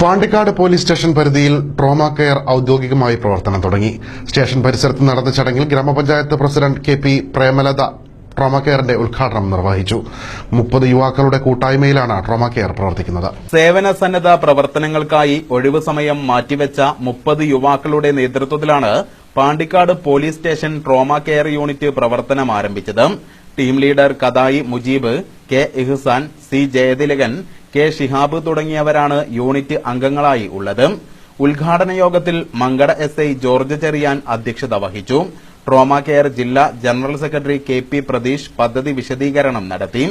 Pandikkad police station പരിധിയിൽ trauma care ഔദ്യോഗികമായി പ്രവർത്തനം തുടങ്ങി. സ്റ്റേഷൻ പരിസരത്ത് നടന്ന ചടങ്ങിൽ ഗ്രാമപഞ്ചായത്ത് പ്രസിഡന്റ് കെ.പി. പ്രേമലത ട്രോമ കെയറിന്റെ ഉദ്ഘാടനം നിർവഹിച്ചു. 30 യുവാക്കളുടെ കൂട്ടായ്മയിലാണ് ട്രോമ കെയർ പ്രവർത്തിക്കുന്നത്. സേവന സന്നദ്ധ പ്രവർത്തനങ്ങൾക്കായി ഒഴിവു സമയം മാറ്റിവെച്ച 30 യുവാക്കളുടെ നേതൃത്വത്തിലാണ് Pandikkad police station trauma care unit പ്രവർത്തനം ആരംഭിച്ചത്. ടീം ലീഡർ കദായി മുജീബ്, കെ ഇഹ്സാൻ, സി ജയതിലകൻ, കെ ഷിഹാബ് തുടങ്ങിയവരാണ് യൂണിറ്റ് അംഗങ്ങളായി ഉള്ളത്. ഉദ്ഘാടന യോഗത്തിൽ മങ്കട എസ്ഐ ജോർജ് ചെറിയാൻ അധ്യക്ഷത വഹിച്ചു. ട്രോമ കെയർ ജില്ലാ ജനറൽ സെക്രട്ടറി കെ.പി. പ്രതീഷ് പദ്ധതി വിശദീകരണം നടത്തി.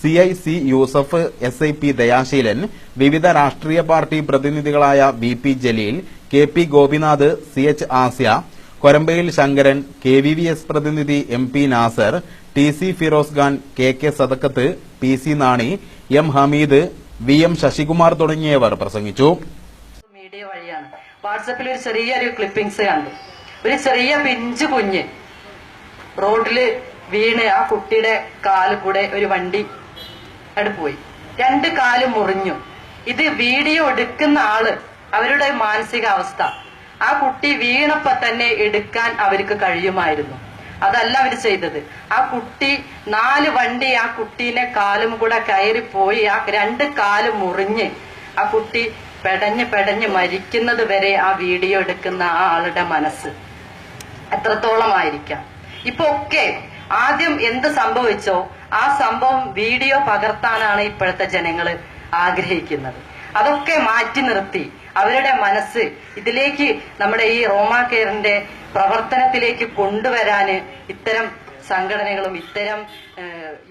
CI C Yusuf, SIP Dayasheelan, വിവിധ രാഷ്ട്രീയ പാർട്ടി പ്രതിനിധികളായ VP Jaleel, KP Gopinath, CH Asya, Korambayil Sankaran, KVVS പ്രതിനിധി MP Nasar, TC Firoz Khan, KK Sadakkath, PC Nani, M Hameed, VM Sasikumar തുടങ്ങിയവർ പ്രസംഗിച്ചു. മീഡിയ വഴിയാണ് വാട്സാപ്പിൽ ഒരു ചെറിയൊരു ക്ലിപ്പിംഗ്സ് കണ്ടു. ഒരു ചെറിയ പിഞ്ചു കുഞ്ഞ് റോഡില് വീണ് ആ കുട്ടിയുടെ കാല് കൂടെ ഒരു വണ്ടി പോയി, 2 കാല് മുറിഞ്ഞു. ഇത് വീഡിയോ എടുക്കുന്ന ആള് അവരുടെ മാനസികാവസ്ഥ, ആ കുട്ടി വീണപ്പോ തന്നെ എടുക്കാൻ അവർക്ക് കഴിയുമായിരുന്നു. അതല്ല അവർ ചെയ്തത്. ആ കുട്ടി 4 വണ്ടി ആ കുട്ടീനെ കാലും കൂടെ കയറിപ്പോയി ആ 2 കാല് മുറിഞ്ഞ് ആ കുട്ടി പെടഞ്ഞ് മരിക്കുന്നത് വരെ ആ വീഡിയോ എടുക്കുന്ന ആ ആളുടെ മനസ്സ് എത്രത്തോളമായിരിക്കാം. ഇപ്പൊ ഒക്കെ ആദ്യം എന്ത് സംഭവിച്ചോ ആ സംഭവം വീഡിയോ പകർത്താനാണ് ഇപ്പോഴത്തെ ജനങ്ങൾ ആഗ്രഹിക്കുന്നത്. അതൊക്കെ മാറ്റി നിർത്തി അവരുടെ മനസ്സ് ഇതിലേക്ക് നമ്മുടെ ഈ ട്രോമ കെയറിന്റെ പ്രവർത്തനത്തിലേക്ക് കൊണ്ടുവരാന് ഇത്തരം സംഘടനകളും ഇത്തരം